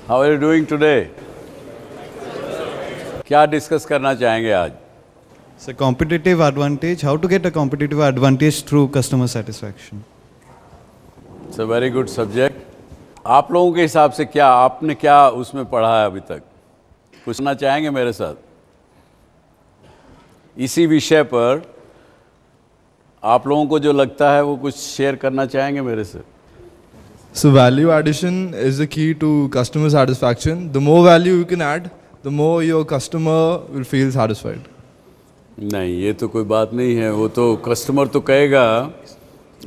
How are you doing today? क्या discuss करना चाहेंगे आज? So competitive advantage, how to get a competitive advantage through customer satisfaction. It's a very good subject. आप लोगों के हिसाब से क्या आपने क्या उसमें पढ़ा है अभी तक? कुछ ना चाहेंगे मेरे साथ? इसी विषय पर आप लोगों को जो लगता है वो कुछ शेयर करना चाहेंगे मेरे से? So value addition is the key to customer satisfaction. The more value you can add, the more your customer will feel satisfied. नहीं, ये तो कोई बात नहीं है, वो तो कस्टमर तो कहेगा।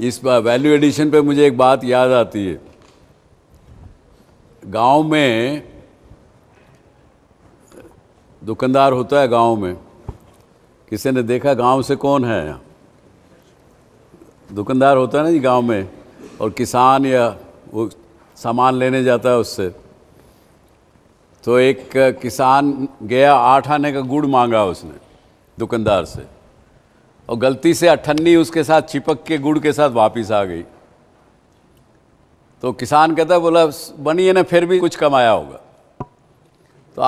इस बार वैल्यू एडिशन पे मुझे एक बात याद आती है। गांव में दुकानदार होता है, गांव में किसी ने देखा गांव से कौन है? दुकानदार होता है ना जी गांव में, और किसान या वो सामान लेने जाता है उससे। तो एक किसान गया, 8 आने का गुड़ मांगा उसने दुकानदार से, और गलती से 98 उसके साथ चिपक के गुड़ के साथ वापस आ गई। तो किसान कहता है, बोला बनी है ना, फिर भी कुछ कमाया होगा। तो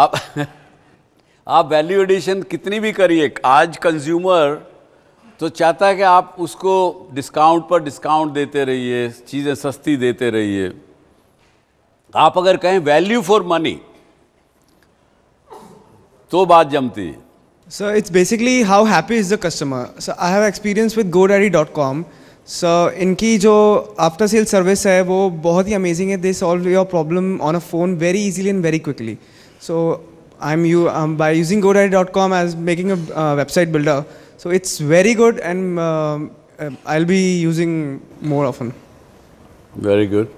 आप वैल्यू एडिशन कितनी भी करिए, आज कंज्यूमर तो चाहता है कि आप उसको डिस्काउंट पर डिस्काउंट देते रहिए, चीज़ें सस्ती देते रहिए। आप अगर कहें वैल्यू फॉर मनी तो बात जमती है। So it's basically how happy is the customer. So I have experience with GoDaddy.com. So इनकी जो आफ्टर सेल सर्विस है वो बहुत ही अमेजिंग है. They solve your problem on a phone very easily and very quickly. So by using GoDaddy.com as making a website builder. So it's very good, and I'll be using more often. Very good.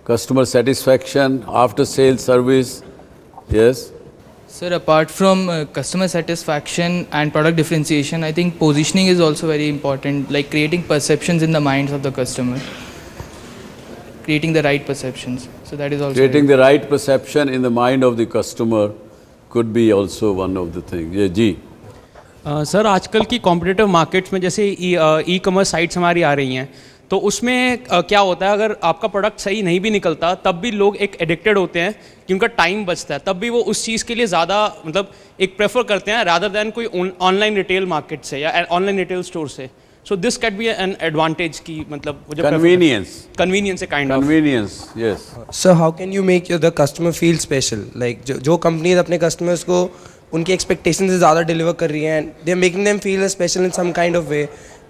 Customer satisfaction, after sales service, yes. Sir, apart from customer satisfaction and product differentiation, I think positioning is also very important, like creating perceptions in the minds of the customer. Creating the right perceptions. So that is also creating the right perception in the mind of the customer could be also one of the things. Yeah, जी. Sir आजकल की competitive markets में जैसे e commerce sites हमारी आ रही हैं, तो उसमें क्या होता है, अगर आपका प्रोडक्ट सही नहीं भी निकलता तब भी लोग एक एडिक्टेड होते हैं कि उनका टाइम बचता है, तब भी वो उस चीज़ के लिए ज़्यादा मतलब एक प्रेफर करते हैं रादर दैन कोई ऑनलाइन रिटेल मार्केट से या ऑनलाइन रिटेल स्टोर से. So this can be an advantage की मतलब कन्वीनियंस है kind of convenience. Yes sir, how can you make the customer feel special? Like जो कंपनीज अपने कस्टमर्स को उनकी एक्सपेक्टेशन से ज़्यादा डिलीवर कर रही हैं, they are making them feel special in some kind of way,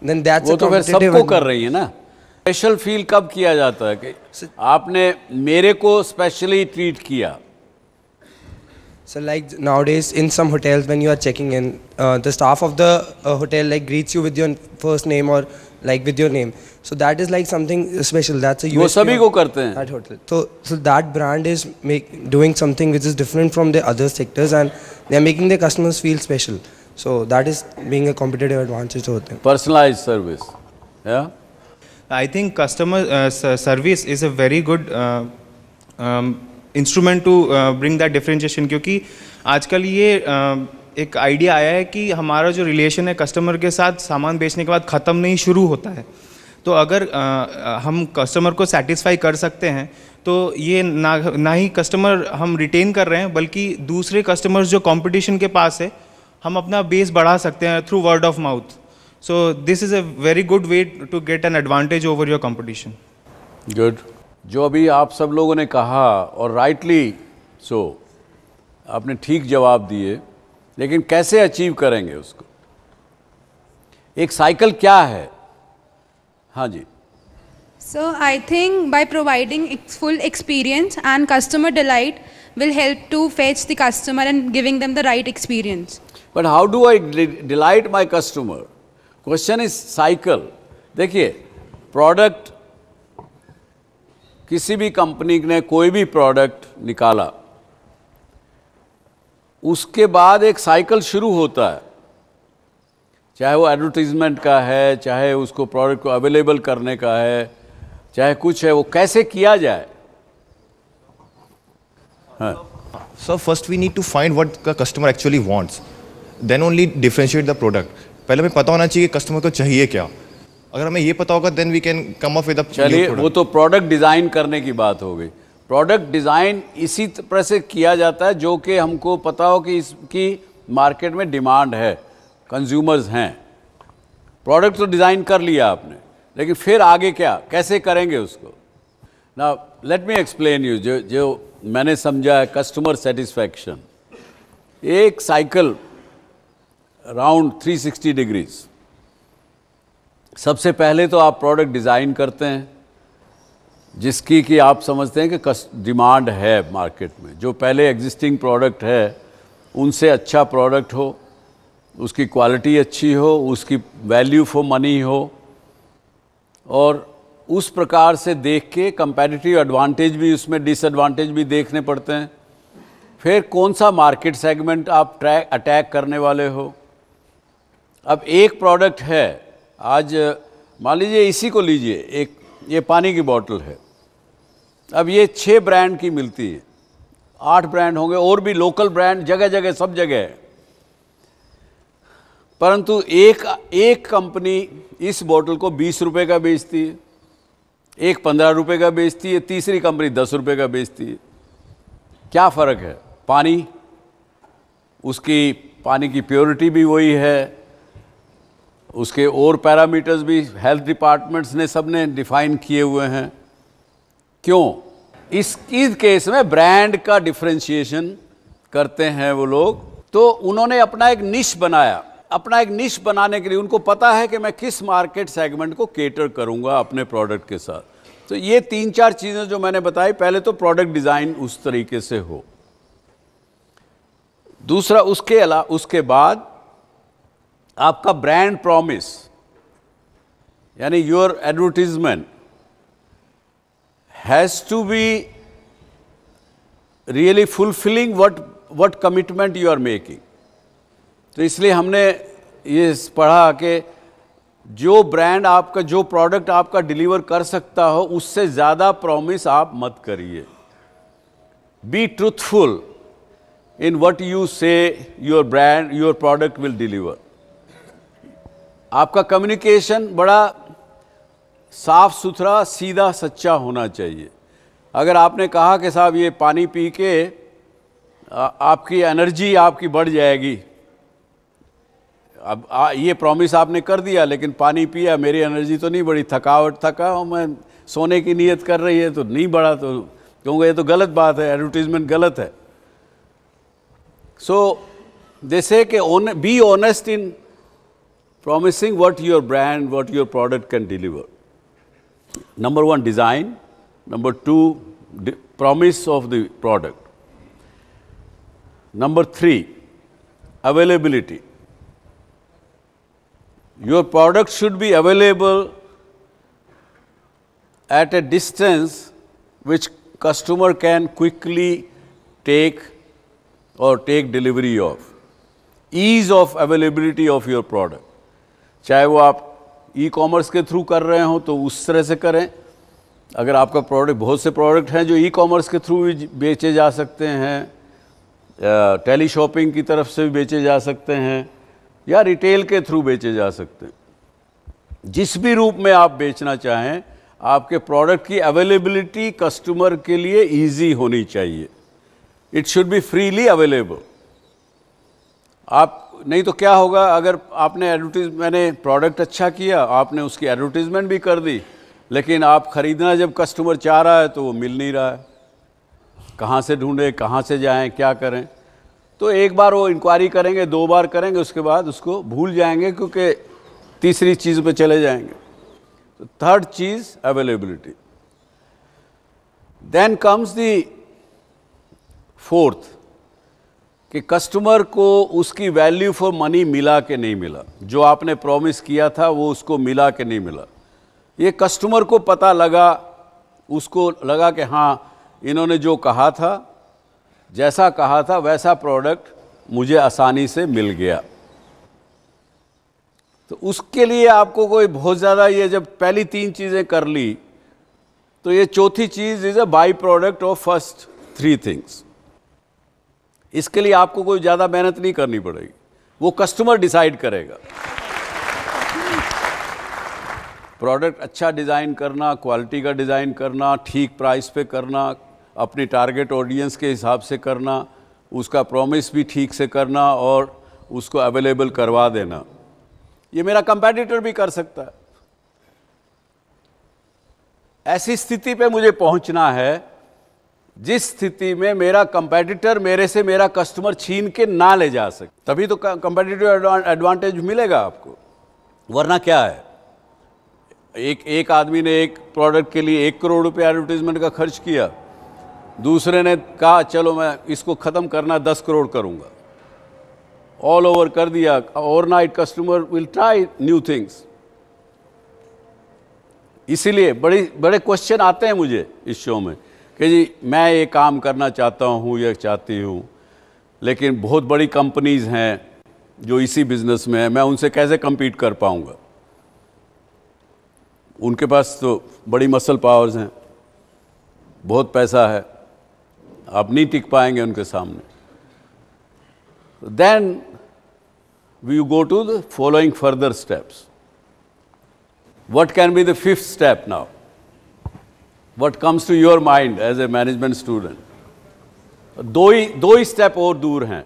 then that's वो तो फिर सबको कर रही है ना. स्पेशल फील कब किया जाता है कि आपने मेरे को स्पेशली ट्रीट किया? So like nowadays in some hotels when you are checking in, the staff of the hotel like greets you with your first name or like with your name. So that is like something special. That's a USP. वो सभी को करते हैं. That hotel. So that brand is doing something which is different from the other sectors, and they are making their customers feel special. So that is being a competitive advantage to hotel. Personalized service. Yeah. I think customer service is a very good instrument to bring that differentiation, क्योंकि आजकल ये एक idea आया है कि हमारा जो relation है कस्टमर के साथ सामान बेचने के बाद ख़त्म नहीं शुरू होता है. तो अगर हम कस्टमर को सेटिस्फाई कर सकते हैं तो ये ना ही कस्टमर हम रिटेन कर रहे हैं, बल्कि दूसरे कस्टमर्स जो कंपटीशन के पास है हम अपना बेस बढ़ा सकते हैं through word of mouth. So this is a very good way to get an advantage over your competition. Good. जो अभी आप सब लोगों ने कहा, और राइटली सो, आपने ठीक जवाब दिए, लेकिन कैसे अचीव करेंगे उसको? एक साइकिल क्या है? हाँ जी. So I think by providing full experience and customer delight will help to fetch the customer and giving them the right experience. But how do I delight my customer? Question is cycle. देखिए, product किसी भी company ने कोई भी product निकाला, उसके बाद एक साइकिल शुरू होता है, चाहे वो एडवर्टीजमेंट का है, चाहे उसको प्रोडक्ट को अवेलेबल करने का है, चाहे कुछ है, वो कैसे किया जाए. So first we need to find what the customer actually wants, then only differentiate the product. पहले हमें पता होना चाहिए कस्टमर को चाहिए क्या. अगर हमें ये पता होगा then we can come up with a. चलिए, वो तो प्रोडक्ट डिज़ाइन करने की बात हो गई. प्रोडक्ट डिज़ाइन इसी तरह से किया जाता है जो कि हमको पता हो कि इसकी मार्केट में डिमांड है, कंज्यूमर्स हैं। प्रोडक्ट तो डिज़ाइन कर लिया आपने, लेकिन फिर आगे क्या, कैसे करेंगे उसको। ना लेट मी एक्सप्लेन यू, जो मैंने समझा है कस्टमर सेटिस्फैक्शन, एक साइकिल राउंड 360 डिग्रीज। सबसे पहले तो आप प्रोडक्ट डिज़ाइन करते हैं जिसकी कि आप समझते हैं कि डिमांड है मार्केट में, जो पहले एग्जिस्टिंग प्रोडक्ट है उनसे अच्छा प्रोडक्ट हो, उसकी क्वालिटी अच्छी हो, उसकी वैल्यू फॉर मनी हो, और उस प्रकार से देख के कंपैरेटिव एडवांटेज भी, उसमें डिसएडवांटेज भी देखने पड़ते हैं। फिर कौन सा मार्केट सेगमेंट आप अटैक करने वाले हो। अब एक प्रोडक्ट है, आज मान लीजिए इसी को लीजिए, एक ये पानी की बोतल है, अब ये 6 ब्रांड की मिलती है, 8 ब्रांड होंगे, और भी लोकल ब्रांड जगह जगह सब जगह है, परंतु एक कंपनी इस बोतल को 20 रुपये का बेचती है, एक 15 रुपये का बेचती है, तीसरी कंपनी 10 रुपये का बेचती है। क्या फ़र्क है? पानी, उसकी पानी की प्योरिटी भी वही है, उसके और पैरामीटर्स भी हेल्थ डिपार्टमेंट्स ने सबने डिफाइन किए हुए हैं। क्यों? इस केस में ब्रांड का डिफरेंशिएशन करते हैं वो लोग। तो उन्होंने अपना एक निश बनाया, अपना एक निश बनाने के लिए उनको पता है कि मैं किस मार्केट सेगमेंट को केटर करूंगा अपने प्रोडक्ट के साथ। तो ये 3-4 चीज़ें जो मैंने बताई, पहले तो प्रोडक्ट डिज़ाइन उस तरीके से हो, दूसरा उसके बाद आपका ब्रांड प्रॉमिस, यानी your advertisement has to be really fulfilling what commitment you are making. तो इसलिए हमने ये पढ़ा कि जो ब्रांड आपका, जो प्रोडक्ट आपका डिलीवर कर सकता हो, उससे ज़्यादा प्रॉमिस आप मत करिए। Be truthful in what you say your brand, your product will deliver. आपका कम्युनिकेशन बड़ा साफ सुथरा, सीधा, सच्चा होना चाहिए। अगर आपने कहा कि साहब ये पानी पी के आपकी एनर्जी आपकी बढ़ जाएगी, अब ये प्रॉमिस आपने कर दिया, लेकिन पानी पिया, मेरी एनर्जी तो नहीं बढ़ी, थका हूँ मैं, सोने की नीयत कर रही है तो नहीं बढ़ा, तो कहूँगा ये तो गलत बात है, एडवर्टीजमेंट गलत है। सो दे से कि be honest in promising what your brand, what your product can deliver. Number 1, design. Number 2, promise of the product. Number 3, availability. Your product should be available at a distance which customer can quickly take delivery of. Ease of availability of your product. चाहे वो आप e-commerce के through कर रहे हो तो उस तरह से करें। अगर आपका प्रोडक्ट, बहुत से प्रोडक्ट हैं जो ई-कॉमर्स के थ्रू भी बेचे जा सकते हैं, टेली शॉपिंग की तरफ से भी बेचे जा सकते हैं, या रिटेल के थ्रू बेचे जा सकते हैं। जिस भी रूप में आप बेचना चाहें, आपके प्रोडक्ट की अवेलेबिलिटी कस्टमर के लिए ईजी होनी चाहिए। It should be freely available. आप नहीं तो क्या होगा, अगर आपने मैंने प्रोडक्ट अच्छा किया, आपने उसकी एडवर्टीजमेंट भी कर दी, लेकिन आप ख़रीदना जब कस्टमर चाह रहा है तो वो मिल नहीं रहा है, कहाँ से ढूंढें, कहाँ से जाएं, क्या करें। तो एक बार वो इंक्वायरी करेंगे, 2 बार करेंगे, उसके बाद उसको भूल जाएंगे, क्योंकि तीसरी चीज़ पे चले जाएंगे। तो थर्ड चीज़ availability. Then comes the fourth, कि कस्टमर को उसकी वैल्यू फॉर मनी मिला कि नहीं मिला, जो आपने प्रॉमिस किया था वो उसको मिला कि नहीं मिला। ये कस्टमर को पता लगा, उसको लगा कि हाँ, इन्होंने जो कहा था, जैसा कहा था वैसा प्रोडक्ट मुझे आसानी से मिल गया। तो उसके लिए आपको कोई बहुत ज़्यादा, ये जब पहली 3 चीज़ें कर ली, तो ये चौथी चीज़ is a by product of first 3 things. इसके लिए आपको कोई ज़्यादा मेहनत नहीं करनी पड़ेगी, वो कस्टमर डिसाइड करेगा। प्रोडक्ट अच्छा डिज़ाइन करना, क्वालिटी का डिज़ाइन करना, ठीक प्राइस पे करना, अपनी टारगेट ऑडियंस के हिसाब से करना, उसका प्रॉमिस भी ठीक से करना और उसको अवेलेबल करवा देना। ये मेरा कंपेटिटर भी कर सकता है। ऐसी स्थिति पे मुझे पहुंचना है जिस स्थिति में मेरा कंपेटिटर मेरे से मेरा कस्टमर छीन के ना ले जा सके, तभी तो कंपेटिटिव एडवांटेज मिलेगा आपको। वरना क्या है, एक आदमी ने एक प्रोडक्ट के लिए 1 करोड़ रुपये एडवर्टीजमेंट का खर्च किया, दूसरे ने कहा चलो मैं इसको ख़त्म करना 10 करोड़ करूँगा, ऑल ओवर कर दिया। Overnight customer will try new things. इसीलिए बड़े क्वेश्चन आते हैं मुझे इस शो में कि जी मैं ये काम करना चाहता हूँ या चाहती हूँ, लेकिन बहुत बड़ी कंपनीज़ हैं जो इसी बिज़नेस में है, मैं उनसे कैसे compete कर पाऊँगा? उनके पास तो बड़ी मसल पावर्स हैं, बहुत पैसा है, आप नहीं टिक पाएंगे उनके सामने। Then we go to the following further steps. What can be the 5th step now? What comes to your mind as a management student? दो ही स्टेप और दूर हैं।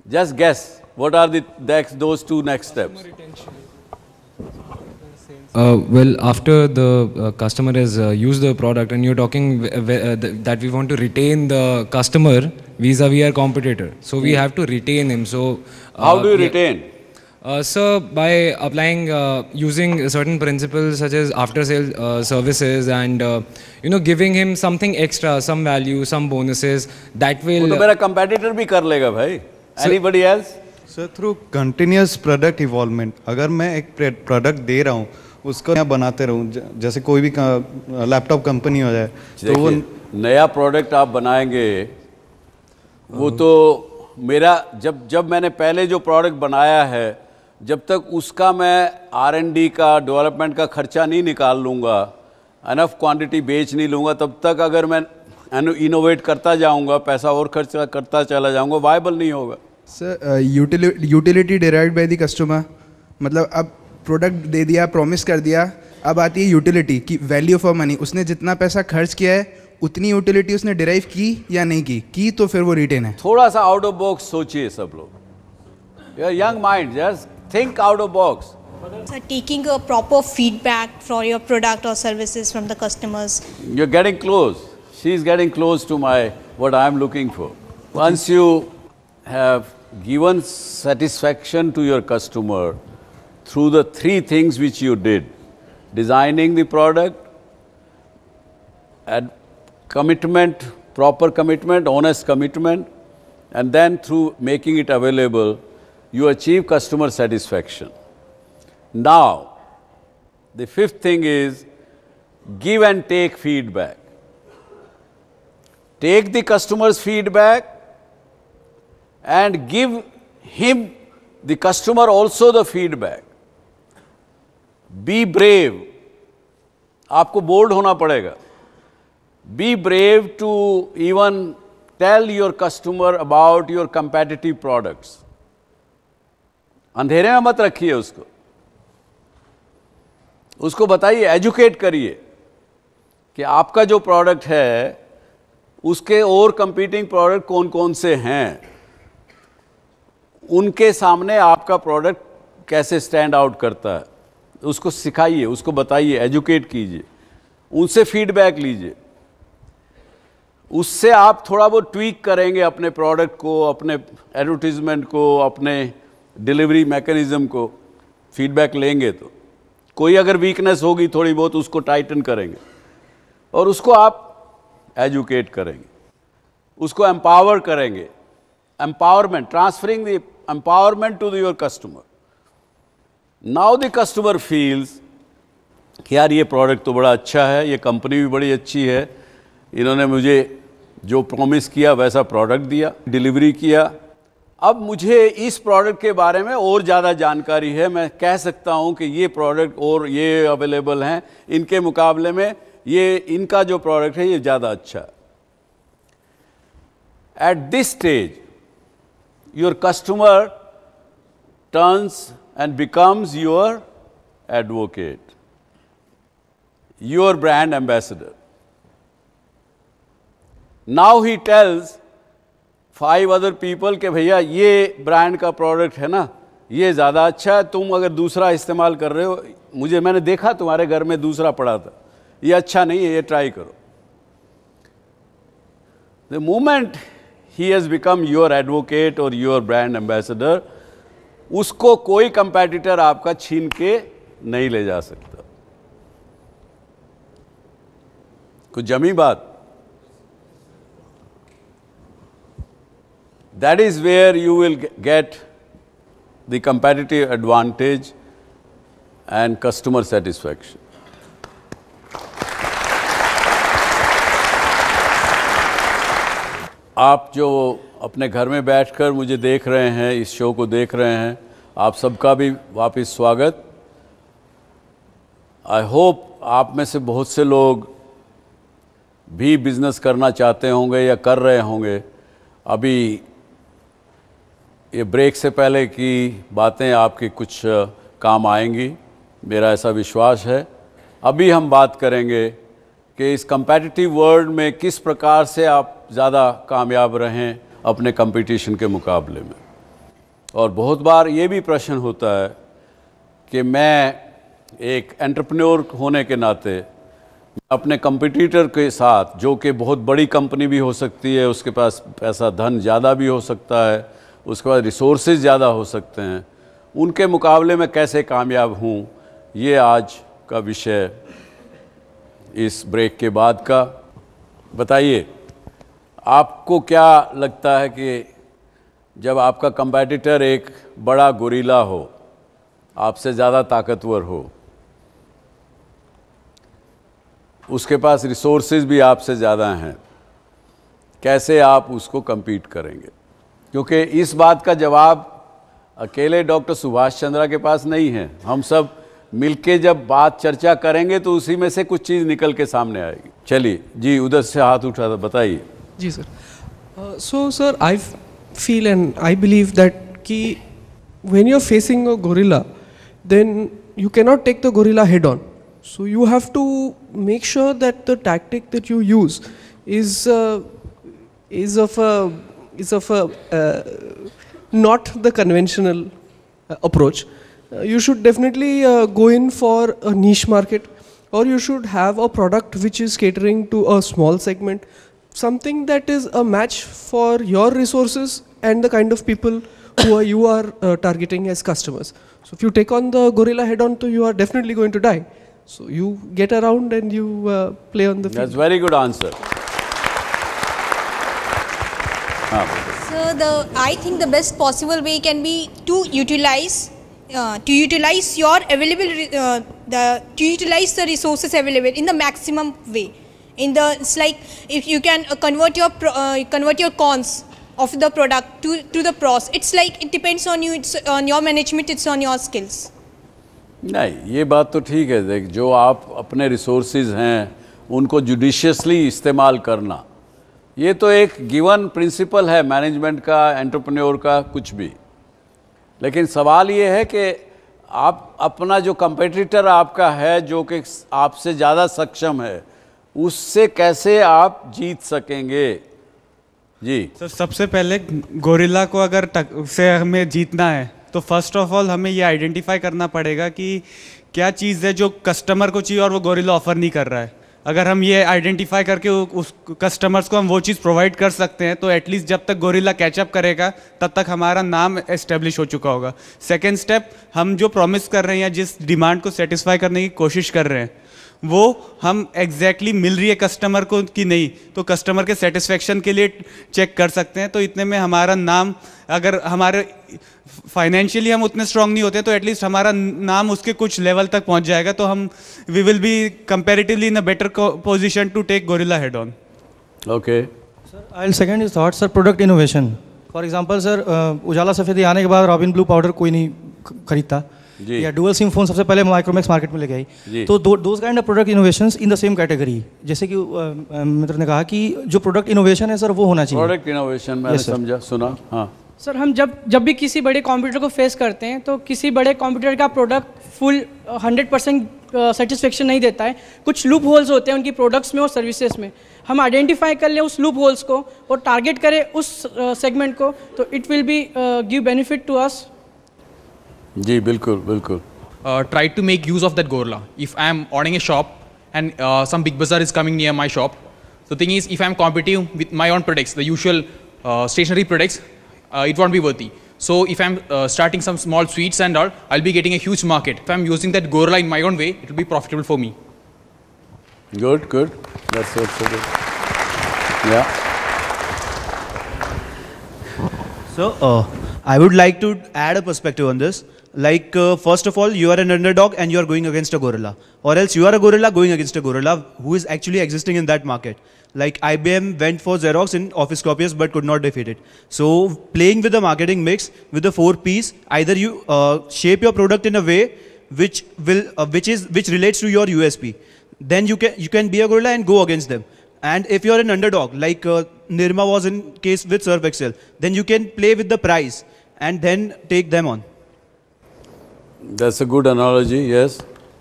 Just guess what are those 2 next steps? Well, after the customer has used the product, and you're talking that we want to retain the customer vis-a-vis our competitor, so we have to retain him. So how do you retain? So by applying using certain principles such as after-sale services and giving him something extra, some value, some bonuses that will. वो तो मेरा competitor भी कर लेगा भाई. Anybody else? Sir, through continuous product evolvement, अगर मैं एक प्रोडक्ट दे रहा हूँ उसको मैं बनाते रहूँ, जैसे कोई भी लैपटॉप कंपनी हो जाए तो वो नया प्रोडक्ट आप बनाएंगे, वो तो मेरा जब मैंने पहले जो प्रोडक्ट बनाया है, जब तक उसका मैं R&D का डेवलपमेंट का खर्चा नहीं निकाल लूँगा, अनफ क्वांटिटी बेच नहीं लूँगा, तब तक अगर मैं इनोवेट करता जाऊँगा, पैसा और खर्च करता चला जाऊँगा, वायबल नहीं होगा। Sir utility derived by the customer, मतलब अब प्रोडक्ट दे दिया, प्रॉमिस कर दिया, अब आती है यूटिलिटी की वैल्यू फॉर मनी। उसने जितना पैसा खर्च किया है उतनी यूटिलिटी उसने डिराइव की या नहीं की तो फिर वो रिटेन है। थोड़ा सा आउट ऑफ बॉक्स सोचिए सब लोग। Your young mind, just think out of box. So taking a proper feedback for your product or services from the customers. You're getting close. She's getting close to what I'm looking for. Once you have given satisfaction to your customer through the 3 things which you did: designing the product, and commitment, proper commitment, honest commitment, and then through making it available, you achieve customer satisfaction. Now, the 5th thing is give and take feedback. Take the customer's feedback and give him, the customer, also the feedback. Be brave. आपको bold होना पड़ेगा. Be brave to even tell your customer about your competitive products. अंधेरे में मत रखिए उसको बताइए, educate करिए कि आपका जो प्रोडक्ट है उसके और कंपीटिंग प्रोडक्ट कौन कौन से हैं, उनके सामने आपका प्रोडक्ट कैसे स्टैंड आउट करता है, उसको सिखाइए, उसको बताइए, एजुकेट कीजिए, उनसे फीडबैक लीजिए। उससे आप थोड़ा बहुत ट्वीक करेंगे अपने प्रोडक्ट को, अपने एडवर्टीजमेंट को, अपने डिलीवरी मैकेनिज्म को। फीडबैक लेंगे तो कोई अगर वीकनेस होगी थोड़ी बहुत, उसको टाइटन करेंगे और उसको आप एजुकेट करेंगे, उसको एम्पावर करेंगे। Empowerment, transferring the empowerment to your customer. Now the customer feels कि यार ये प्रोडक्ट तो बड़ा अच्छा है, ये कंपनी भी बड़ी अच्छी है, इन्होंने मुझे जो प्रॉमिस किया वैसा प्रोडक्ट दिया, डिलीवरी किया। अब मुझे इस प्रोडक्ट के बारे में और ज़्यादा जानकारी है, मैं कह सकता हूँ कि ये प्रोडक्ट और ये अवेलेबल हैं, इनके मुकाबले में ये इनका जो प्रोडक्ट है ये ज़्यादा अच्छा है। At this stage your customer turns and becomes your advocate, your brand ambassador. Now he tells 5 other people कि भैया ये ब्रांड का प्रोडक्ट है ना, ये ज़्यादा अच्छा है, तुम अगर दूसरा इस्तेमाल कर रहे हो, मैंने देखा तुम्हारे घर में दूसरा पड़ा था, ये अच्छा नहीं है, ये ट्राई करो। The moment he has become your advocate और योर ब्रांड एम्बेसडर, उसको कोई कंपेटिटर आपका छीन के नहीं ले जा सकता। कुछ जमी बात। That is where you will get the competitive advantage and customer satisfaction. आप जो अपने घर में बैठकर मुझे देख रहे हैं, इस शो को देख रहे हैं, आप सबका भी वापस स्वागत। आई होप आप में से बहुत से लोग भी बिजनेस करना चाहते होंगे या कर रहे होंगे। अभी ये ब्रेक से पहले की बातें आपके कुछ काम आएंगी, मेरा ऐसा विश्वास है। अभी हम बात करेंगे कि इस कम्पेटिटिव वर्ल्ड में किस प्रकार से आप ज़्यादा कामयाब रहें अपने कंपटीशन के मुकाबले में। और बहुत बार ये भी प्रश्न होता है कि मैं एक एंटरप्रेन्योर होने के नाते अपने कंपटीटर के साथ, जो कि बहुत बड़ी कंपनी भी हो सकती है, उसके पास पैसा धन ज़्यादा भी हो सकता है, उसके बाद रिसोर्सेज ज़्यादा हो सकते हैं, उनके मुकाबले में कैसे कामयाब हूँ, ये आज का विषय इस ब्रेक के बाद का। बताइए आपको क्या लगता है कि जब आपका कंपेटिटर एक बड़ा गोरिल्ला हो, आपसे ज़्यादा ताकतवर हो, उसके पास रिसोर्सेज भी आपसे ज़्यादा हैं, कैसे आप उसको compete करेंगे? क्योंकि इस बात का जवाब अकेले डॉक्टर सुभाष चंद्रा के पास नहीं है। हम सब मिलके जब बात चर्चा करेंगे तो उसी में से कुछ चीज़ निकल के सामने आएगी। चलिए जी, उधर से हाथ उठा था, बताइए। जी sir. So sir, I feel and I believe that कि when you're facing a gorilla, then you cannot take the gorilla head on. So you have to make sure that the tactic that you use is of a not the conventional approach. You should definitely go in for a niche market, or you should have a product which is catering to a small segment, something that is a match for your resources and the kind of people who you are targeting as customers. So if you take on the gorilla head on, you are definitely going to die. So you get around and you play on the field. That's very good answer. So I think the best possible way can be to utilize your available to utilize the resources available in the maximum way. It's like if you can convert your cons of the product to the pros. It's like it depends on you. It's on your management. It's on your skills. नहीं, ये बात तो ठीक है। देख, जो आप अपने रिसोर्सेज हैं उनको जुडिशियसली इस्तेमाल करना, ये तो एक गिवन प्रिंसिपल है मैनेजमेंट का, एंटरप्रेन्योर का, कुछ भी। लेकिन सवाल ये है कि आप अपना जो कंपटीटर आपका है, जो कि आपसे ज़्यादा सक्षम है, उससे कैसे आप जीत सकेंगे? जी तो सबसे पहले गोरिल्ला को अगर से हमें जीतना है तो फर्स्ट ऑफ ऑल हमें ये आइडेंटिफाई करना पड़ेगा कि क्या चीज़ है जो कस्टमर को चाहिए और वो गोरिल्ला ऑफर नहीं कर रहा है। अगर हम ये आइडेंटिफाई करके उस कस्टमर्स को हम वो चीज़ प्रोवाइड कर सकते हैं तो एटलीस्ट जब तक गोरिल्ला कैचअप करेगा तब तक हमारा नाम एस्टेब्लिश हो चुका होगा। सेकेंड स्टेप, हम जो प्रॉमिस कर रहे हैं या जिस डिमांड को सेटिस्फाई करने की कोशिश कर रहे हैं वो हम एग्जैक्टली मिल रही है कस्टमर को कि नहीं, तो कस्टमर के सेटिस्फेक्शन के लिए चेक कर सकते हैं। तो इतने में हमारा नाम, अगर हमारे फाइनेंशियली हम उतने स्ट्रांग नहीं होते तो एटलीस्ट हमारा नाम उसके कुछ लेवल तक पहुंच जाएगा, तो हम we will be comparatively in a better position to take gorilla head on. Okay sir, I will second his thought sir, product innovation. For example sir, Ujala सफ़ेदी आने के बाद रॉबिन ब्लू पाउडर कोई नहीं खरीदता, या डुअल सिम फोन सबसे पहले माइक्रोमैक्स मार्केट में लेके आई। तो those kind of product innovations in the same category, जैसे कि मित्र ने कहा कि जो प्रोडक्ट इनोवेशन है सर वो होना चाहिए। प्रोडक्ट इनोवेशन मैंने समझा, सुना। हाँ, सर हम जब भी किसी बड़े कॉम्पिटिटर को फेस करते हैं तो किसी बड़े कॉम्पिटिटर का प्रोडक्ट फुल 100% सेटिस्फेक्शन नहीं देता है, कुछ लूप होल्स होते हैं उनकी प्रोडक्ट्स में और सर्विसेज में। हम आइडेंटिफाई कर लें उस लूप होल्स को और टारगेट करें उस सेगमेंट को, तो it will be give benefit to us. जी बिल्कुल बिल्कुल। Try to make use of that gorilla. If I am owning a shop and some big bazaar is coming near my shop, the thing is, if I am competing with my own products, the usual stationery products, it won't be worthy. So if I am starting some small sweets and all, I'll be getting a huge market. If I am using that gorilla in my own way, it will be profitable for me. Good, good. That's also good. Yeah. So I would like to add a perspective on this. Like first of all, you are an underdog and you are going against a gorilla, or else you are a gorilla going against a gorilla who is actually existing in that market. Like IBM went for Xerox in Office copiers but could not defeat it. So playing with the marketing mix with the 4 P's, either you shape your product in a way which relates to your USP, then you can be a gorilla and go against them. And if you are an underdog, like Nirma was in case with Surf Excel, then you can play with the price and then take them on. That's a good analogy, yes.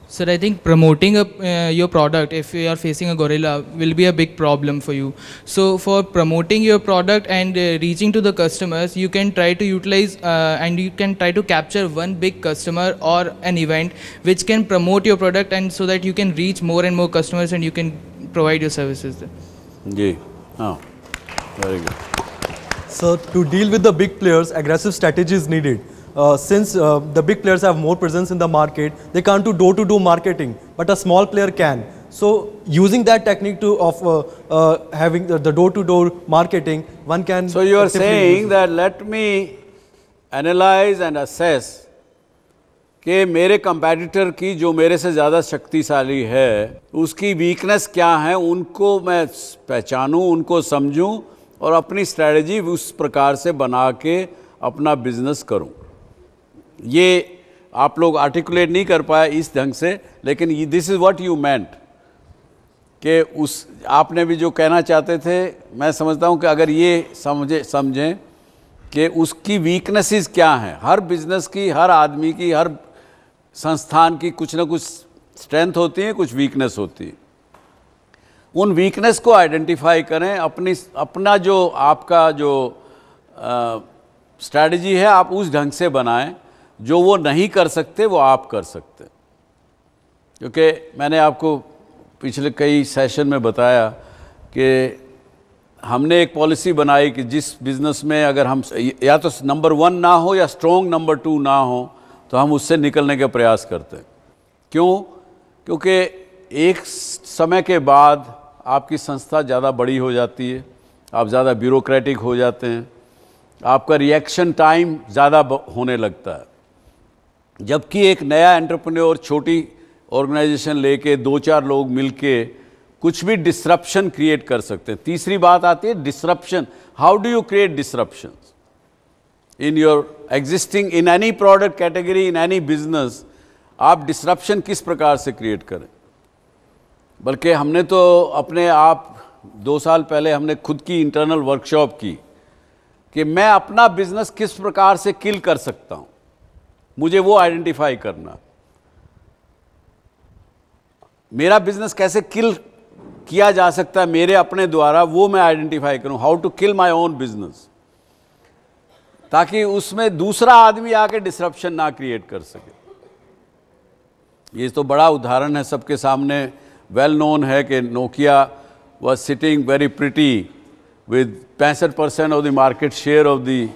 Sir, I think promoting your product, if you are facing a gorilla, will be a big problem for you. So for promoting your product and reaching to the customers, you can try to utilize and you can try to capture one big customer or an event which can promote your product, and so that you can reach more and more customers and you can provide your services there. Ji, very good. So to deal with the big players, aggressive strategy is needed. Since the big players have more presence in the market, they can't do door-to-door marketing, but a small player can. So using that technique of having the door-to-door marketing, one can... So you are saying that let me analyze and assess कि मेरे कंपैटिटर की जो मेरे से ज़्यादा शक्तिशाली है उसकी वीकनेस क्या है, उनको मैं पहचानूं, उनको समझूं और अपनी स्ट्रेटजी उस प्रकार से बना के अपना बिजनेस करूं। ये आप लोग आर्टिकुलेट नहीं कर पाए इस ढंग से, लेकिन this is what you meant कि उस आपने भी जो कहना चाहते थे, मैं समझता हूँ कि अगर ये समझें कि उसकी वीकनेसेस क्या हैं, हर बिजनेस की, हर आदमी की, हर संस्थान की कुछ ना कुछ स्ट्रेंथ होती है, कुछ वीकनेस होती है। उन वीकनेस को आइडेंटिफाई करें, अपना जो आपका जो स्ट्रैटेजी है आप उस ढंग से बनाएं, जो वो नहीं कर सकते वो आप कर सकते। क्योंकि मैंने आपको पिछले कई सेशन में बताया कि हमने एक पॉलिसी बनाई कि जिस बिज़नेस में अगर हम या तो नंबर 1 ना हो या स्ट्रॉन्ग नंबर 2 ना हो तो हम उससे निकलने का प्रयास करते हैं। क्यों? क्योंकि एक समय के बाद आपकी संस्था ज़्यादा बड़ी हो जाती है, आप ज़्यादा ब्यूरोक्रेटिक हो जाते हैं, आपका रिएक्शन टाइम ज़्यादा होने लगता है। जबकि एक नया एंटरप्रेन्योर छोटी ऑर्गेनाइजेशन लेके 2-4 लोग मिलके कुछ भी डिसरप्शन क्रिएट कर सकते हैं। तीसरी बात आती है disruption. How do you create disruption in your existing, in any product category, in any business? आप डिसरप्शन किस प्रकार से क्रिएट करें? बल्कि हमने तो अपने आप 2 साल पहले हमने खुद की इंटरनल वर्कशॉप की कि मैं अपना बिजनेस किस प्रकार से किल कर सकता हूं, मुझे वो आइडेंटिफाई करना। मेरा बिजनेस कैसे किल किया जा सकता है मेरे अपने द्वारा, वो मैं आइडेंटिफाई करूं। How to kill my own business, ताकि उसमें दूसरा आदमी आके डिसरप्शन ना क्रिएट कर सके। ये तो बड़ा उदाहरण है सबके सामने, वेल नोन है कि Nokia was sitting very pretty with 65% of the market share of the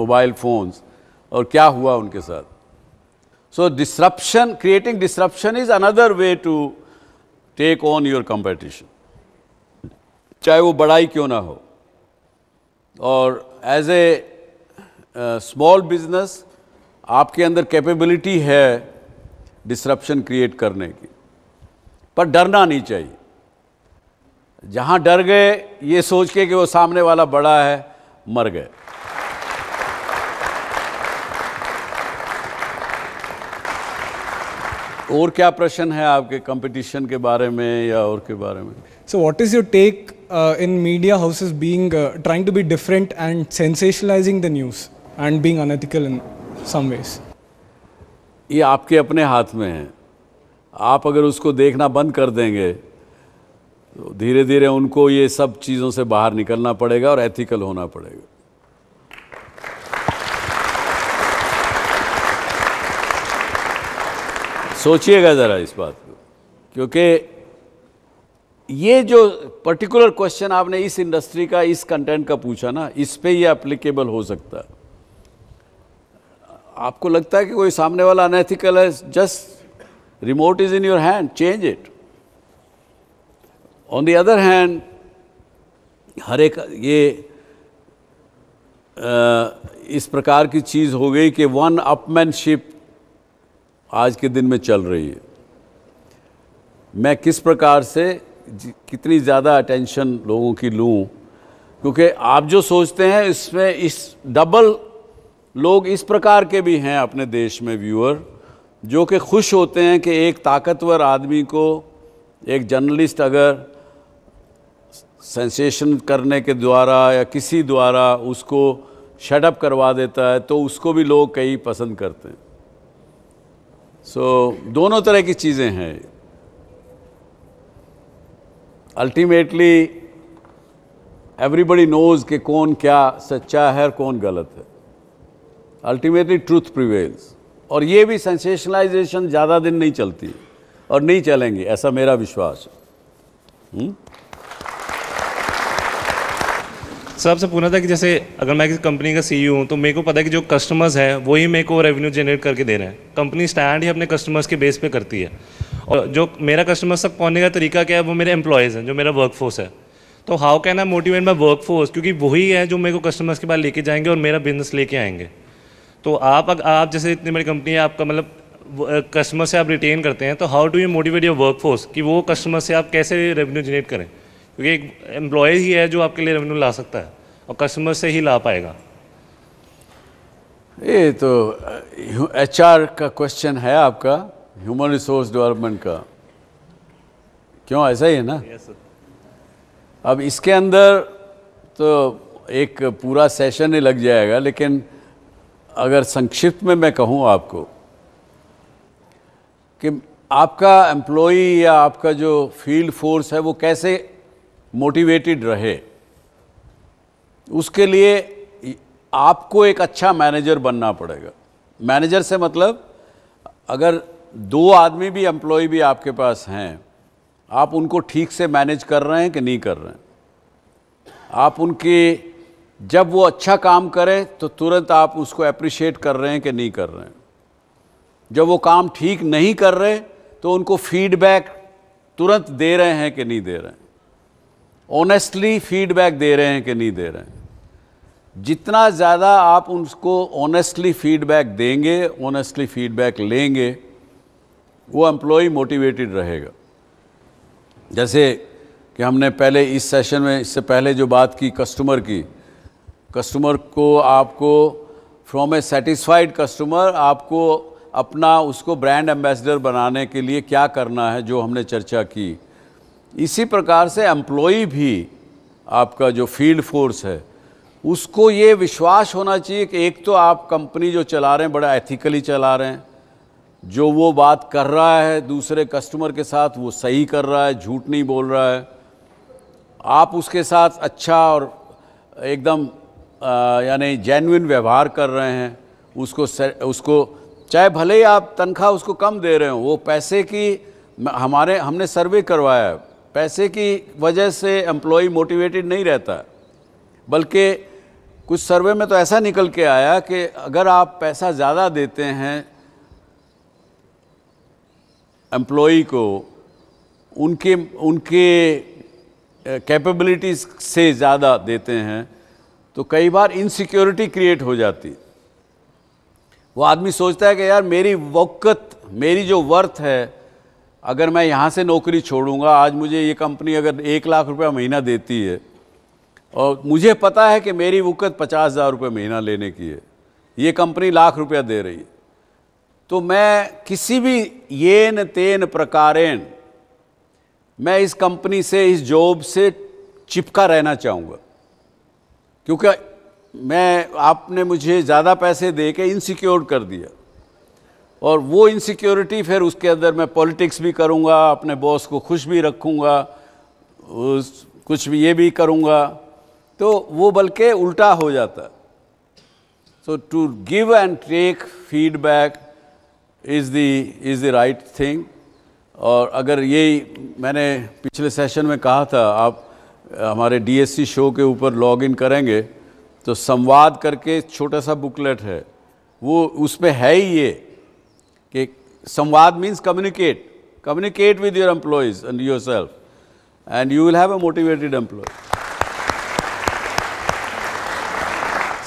mobile phones, और क्या हुआ उनके साथ। So disruption, creating disruption is another way to take on your competition, चाहे वो बड़ा ही क्यों ना हो। और एज ए स्मॉल बिजनेस आपके अंदर कैपेबिलिटी है डिसरप्शन क्रिएट करने की, पर डरना नहीं चाहिए। जहां डर गए ये सोच के कि वो सामने वाला बड़ा है, मर गए। और क्या प्रश्न है आपके कंपटीशन के बारे में या और के बारे में? So what is your take in media houses being trying to be different and sensationalizing the news? and being unethical in some ways. ये आपके अपने हाथ में है। आप अगर उसको देखना बंद कर देंगे तो धीरे धीरे उनको ये सब चीज़ों से बाहर निकलना पड़ेगा और एथिकल होना पड़ेगा। सोचिएगा ज़रा इस बात को, क्योंकि ये जो पर्टिकुलर क्वेश्चन आपने इस इंडस्ट्री का, इस कंटेंट का पूछा ना, इस पे ये एप्लीकेबल हो सकता है। आपको लगता है कि कोई सामने वाला अनएथिकल है, just remote is in your hand, change it. On the other hand, हर एक ये इस प्रकार की चीज़ हो गई कि वन अपमैनशिप आज के दिन में चल रही है। मैं किस प्रकार से कितनी ज़्यादा अटेंशन लोगों की लूँ, क्योंकि आप जो सोचते हैं इसमें इस डबल लोग इस प्रकार के भी हैं अपने देश में व्यूअर, जो कि खुश होते हैं कि एक ताकतवर आदमी को एक जर्नलिस्ट अगर सेंसेशन करने के द्वारा या किसी द्वारा उसको शटअप करवा देता है तो उसको भी लोग कई पसंद करते हैं। दोनों तरह की चीज़ें हैं। अल्टीमेटली एवरीबडी नोज कि कौन क्या सच्चा है और कौन गलत है। अल्टीमेटली ट्रूथ प्रिवेल्स, और ये भी सेंसेशनलाइजेशन ज़्यादा दिन नहीं चलती और नहीं चलेंगी, ऐसा मेरा विश्वास है। सर आपसे पूछना था कि जैसे अगर मैं किसी कंपनी का सीईओ हूँ तो मेरे को पता है कि जो कस्टमर्स हैं वही मेरे को रेवेन्यू जनरेट करके दे रहे हैं। कंपनी स्टैंड ही अपने कस्टमर्स के बेस पे करती है, और जो मेरा कस्टमर्स तक पहुँचने का तरीका क्या है, वो मेरे एम्प्लॉयज़ हैं, जो मेरा वर्कफोर्स है। तो how can I motivate my workforce, क्योंकि वही है जो मेरे को कस्टमर्स के पास लेके जाएंगे और मेरा बिजनेस लेके आएंगे। तो आप जैसे इतनी बड़ी कंपनी है, आपका मतलब कस्टमर से आप रिटेन करते हैं, तो how do you motivate your workforce कि वो कस्टमर से आप कैसे रेवेन्यू जनरेट करें, क्योंकि एक एम्प्लॉय ही है जो आपके लिए रेवेन्यू ला सकता है और कस्टमर से ही ला पाएगा। ये तो HR का क्वेश्चन है आपका, ह्यूमन रिसोर्स डेवलपमेंट का, क्यों ऐसा ही है ना? Yes, sir. अब इसके अंदर तो एक पूरा सेशन ही लग जाएगा, लेकिन अगर संक्षिप्त में मैं कहूँ आपको कि आपका एम्प्लॉई या आपका जो फील्ड फोर्स है वो कैसे मोटिवेटेड रहे, उसके लिए आपको एक अच्छा मैनेजर बनना पड़ेगा। मैनेजर से मतलब अगर 2 आदमी भी एम्प्लॉय भी आपके पास हैं, आप उनको ठीक से मैनेज कर रहे हैं कि नहीं कर रहे हैं। आप उनके जब वो अच्छा काम करें तो तुरंत आप उसको अप्रिशिएट कर रहे हैं कि नहीं कर रहे हैं। जब वो काम ठीक नहीं कर रहे तो उनको फीडबैक तुरंत दे रहे हैं कि नहीं दे रहे हैं। ऑनेस्टली फीडबैक दे रहे हैं कि नहीं दे रहे हैं। जितना ज़्यादा आप उनको ऑनेस्टली फीडबैक देंगे, ऑनेस्टली फीडबैक लेंगे, वो एम्प्लॉय मोटिवेटेड रहेगा। जैसे कि हमने पहले इस सेशन में, इससे पहले जो बात की कस्टमर की, कस्टमर को आपको फ्रॉम ए सेटिस्फाइड कस्टमर आपको अपना उसको ब्रांड एम्बेसडर बनाने के लिए क्या करना है, जो हमने चर्चा की। इसी प्रकार से एम्प्लॉय भी आपका जो फील्ड फोर्स है उसको ये विश्वास होना चाहिए कि एक तो आप कंपनी जो चला रहे हैं बड़ा एथिकली चला रहे हैं, जो वो बात कर रहा है दूसरे कस्टमर के साथ वो सही कर रहा है, झूठ नहीं बोल रहा है, आप उसके साथ अच्छा और एकदम यानी जेन्युइन व्यवहार कर रहे हैं। उसको चाहे भले ही आप तनख्वाह उसको कम दे रहे हो, वो पैसे की हमने सर्वे करवाया है, पैसे की वजह से एम्प्लॉय मोटिवेटेड नहीं रहता है, बल्कि कुछ सर्वे में तो ऐसा निकल के आया कि अगर आप पैसा ज़्यादा देते हैं एम्प्लॉय को, उनके कैपेबिलिटीज़ से ज़्यादा देते हैं, तो कई बार इनसिक्योरिटी क्रिएट हो जाती। वो आदमी सोचता है कि यार मेरी वक़्त, मेरी जो वर्थ है, अगर मैं यहाँ से नौकरी छोड़ूंगा, आज मुझे ये कंपनी अगर 1 लाख रुपया महीना देती है और मुझे पता है कि मेरी वक़्त 50,000 रुपये महीना लेने की है, ये कंपनी लाख रुपया दे रही है, तो मैं किसी भी येन तेन प्रकारेण मैं इस कंपनी से, इस जॉब से चिपका रहना चाहूँगा, क्योंकि आपने मुझे ज़्यादा पैसे दे के इनसिक्योर कर दिया, और वो इनसिक्योरिटी फिर उसके अंदर मैं पॉलिटिक्स भी करूँगा, अपने बॉस को खुश भी रखूँगा, कुछ भी ये भी करूँगा, तो वो बल्कि उल्टा हो जाता। So to give and take feedback is the right thing. और अगर यही मैंने पिछले सेशन में कहा था, आप हमारे DSC शो के ऊपर लॉग इन करेंगे तो संवाद करके छोटा सा बुकलेट है, वो उसमें है ही ये कि संवाद means communicate with your employees and yourself and you will have a motivated employee.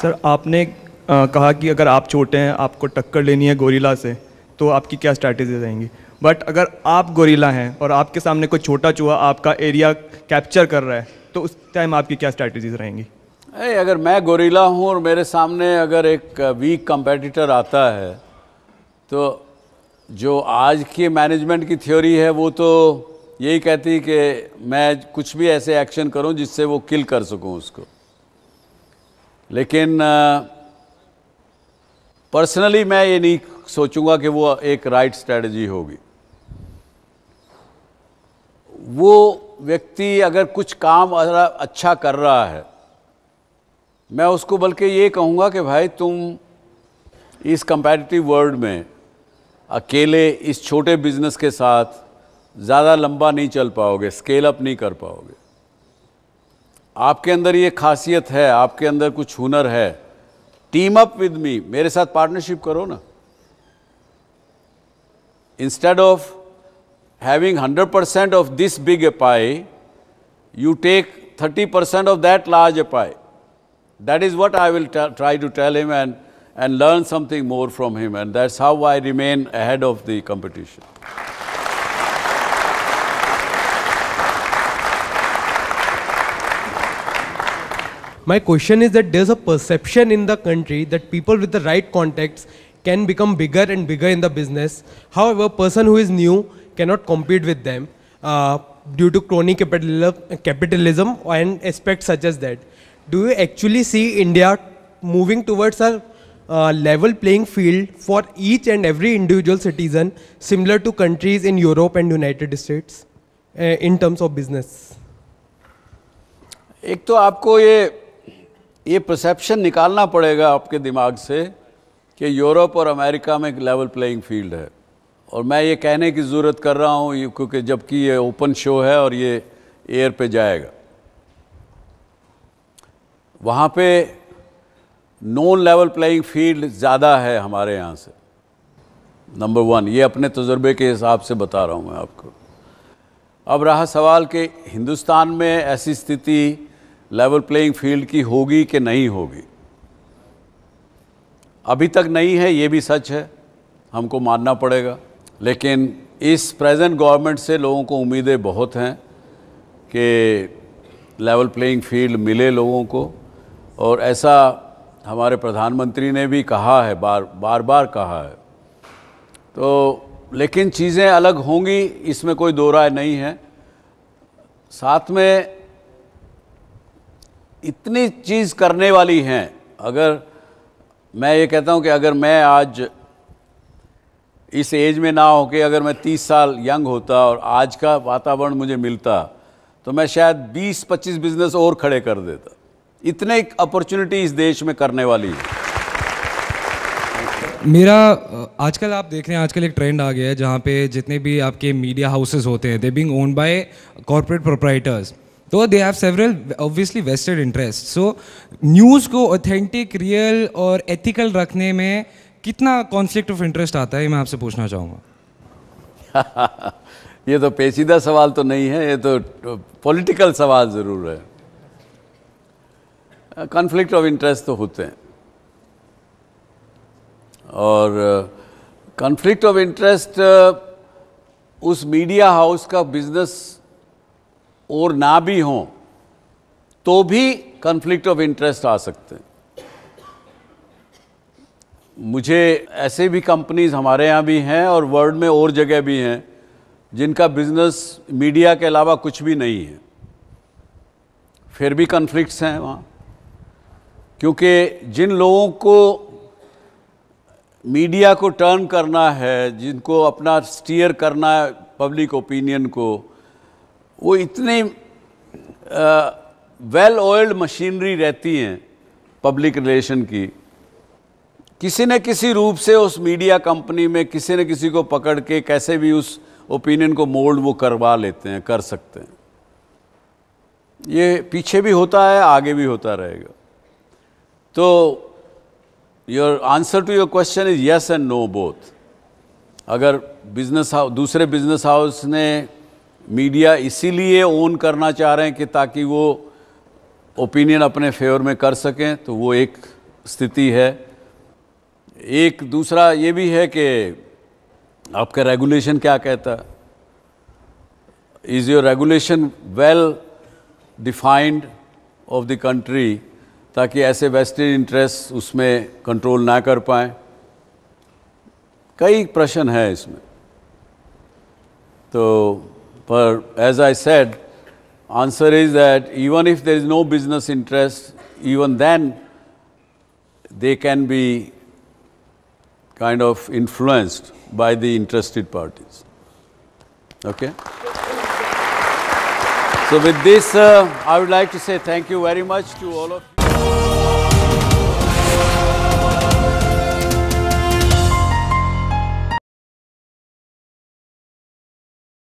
Sir, आपने कहा कि अगर आप छोटे हैं, आपको टक्कर लेनी है गोरिल्ला से, तो आपकी क्या स्ट्रैटेजी रहेंगी। बट अगर आप गोरिल्ला हैं और आपके सामने कोई छोटा चूहा आपका एरिया कैप्चर कर रहा है, तो उस टाइम आपकी क्या स्ट्रैटेजीज रहेंगी। अगर मैं गोरिल्ला हूँ और मेरे सामने अगर एक वीक कंपेटिटर आता है, तो जो आज की मैनेजमेंट की थ्योरी है वो तो यही कहती है कि मैं कुछ भी ऐसे एक्शन करूँ जिससे वो किल कर सकूँ उसको। लेकिन पर्सनली मैं ये नहीं सोचूंगा कि वो एक राइट स्ट्रेटजी होगी। वो व्यक्ति अगर कुछ काम अच्छा कर रहा है, मैं उसको बल्कि ये कहूँगा कि भाई तुम इस कंपैटिटिव वर्ल्ड में अकेले इस छोटे बिजनेस के साथ ज़्यादा लंबा नहीं चल पाओगे, स्केल अप नहीं कर पाओगे। आपके अंदर ये खासियत है, आपके अंदर कुछ हुनर है, टीम अप विद मी, मेरे साथ पार्टनरशिप करो ना। Instead of having 100% of this big a pie, you take 30% of that large a pie. That is what I will try to tell him and learn something more from him, and that's how I remain ahead of the competition. My question is that there's a perception in the country that people with the right contacts can become bigger and bigger in the business. However, a person who is new cannot compete with them due to crony capitalism and aspects such as that. Do you actually see India moving towards a level playing field for each and every individual citizen, similar to countries in Europe and United States in terms of business? एक तो आपको ये perception निकालना पड़ेगा आपके दिमाग से कि यूरोप और अमेरिका में एक लेवल प्लेइंग फील्ड है, और मैं ये कहने की ज़रूरत कर रहा हूँ क्योंकि जबकि ये ओपन शो है और ये एयर पे जाएगा। वहाँ पे नॉन लेवल प्लेइंग फील्ड ज़्यादा है हमारे यहाँ से, नंबर 1। ये अपने तजुर्बे के हिसाब से बता रहा हूँ मैं आपको। अब रहा सवाल कि हिंदुस्तान में ऐसी स्थिति लेवल प्लेइंग फील्ड की होगी कि नहीं होगी। अभी तक नहीं है, ये भी सच है, हमको मानना पड़ेगा। लेकिन इस प्रेजेंट गवर्नमेंट से लोगों को उम्मीदें बहुत हैं कि लेवल प्लेइंग फील्ड मिले लोगों को, और ऐसा हमारे प्रधानमंत्री ने भी कहा है, बार बार कहा है। तो लेकिन चीज़ें अलग होंगी, इसमें कोई दो राय नहीं है। साथ में इतनी चीज़ करने वाली हैं। अगर मैं ये कहता हूँ कि अगर मैं आज इस एज में ना हो के अगर मैं 30 साल यंग होता और आज का वातावरण मुझे मिलता, तो मैं शायद 20-25 बिजनेस और खड़े कर देता। इतने अपॉर्चुनिटी इस देश में करने वाली है। मेरा आजकल आप देख रहे हैं, आजकल एक ट्रेंड आ गया है जहाँ पे जितने भी आपके मीडिया हाउसेस होते हैं, they being owned by corporate proprietors, तो they have several obviously vested interest. So news को ऑथेंटिक, रियल और एथिकल रखने में कितना कॉन्फ्लिक्ट ऑफ इंटरेस्ट आता है, ये मैं आपसे पूछना चाहूँगा। ये तो पेचीदा सवाल तो नहीं है, ये तो पॉलिटिकल सवाल ज़रूर है। कॉन्फ्लिक्ट ऑफ इंटरेस्ट तो होते हैं, और कॉन्फ्लिक्ट ऑफ इंटरेस्ट उस मीडिया हाउस का बिजनेस और ना भी हो तो भी कॉन्फ्लिक्ट ऑफ इंटरेस्ट आ सकते हैं। मुझे ऐसे भी कंपनीज हमारे यहाँ भी हैं और वर्ल्ड में और जगह भी हैं जिनका बिजनेस मीडिया के अलावा कुछ भी नहीं है, फिर भी कॉन्फ्लिक्ट्स हैं वहाँ। क्योंकि जिन लोगों को मीडिया को टर्न करना है, जिनको अपना स्टीयर करना है पब्लिक ओपिनियन को, वो इतनी वेल ऑयल्ड मशीनरी रहती हैं पब्लिक रिलेशन की, किसी न किसी रूप से उस मीडिया कंपनी में किसी न किसी को पकड़ के कैसे भी उस ओपिनियन को मोल्ड वो करवा लेते हैं, कर सकते हैं। ये पीछे भी होता है, आगे भी होता रहेगा। तो your answer to your question is yes and no both. अगर बिजनेस हाउस, दूसरे बिजनेस हाउस ने मीडिया इसीलिए ओन करना चाह रहे हैं कि ताकि वो ओपिनियन अपने फेवर में कर सकें, तो वो एक स्थिति है। एक दूसरा ये भी है कि आपका रेगुलेशन क्या कहता है। Is your regulation well defined of the country, ताकि ऐसे वेस्टेड इंटरेस्ट उसमें कंट्रोल ना कर पाएँ। कई प्रश्न है इसमें। तो पर as I said, answer is that even if there is no business interest, even then they can be kind of influenced by the interested parties. Okay? So with this, I would like to say thank you very much to all of you.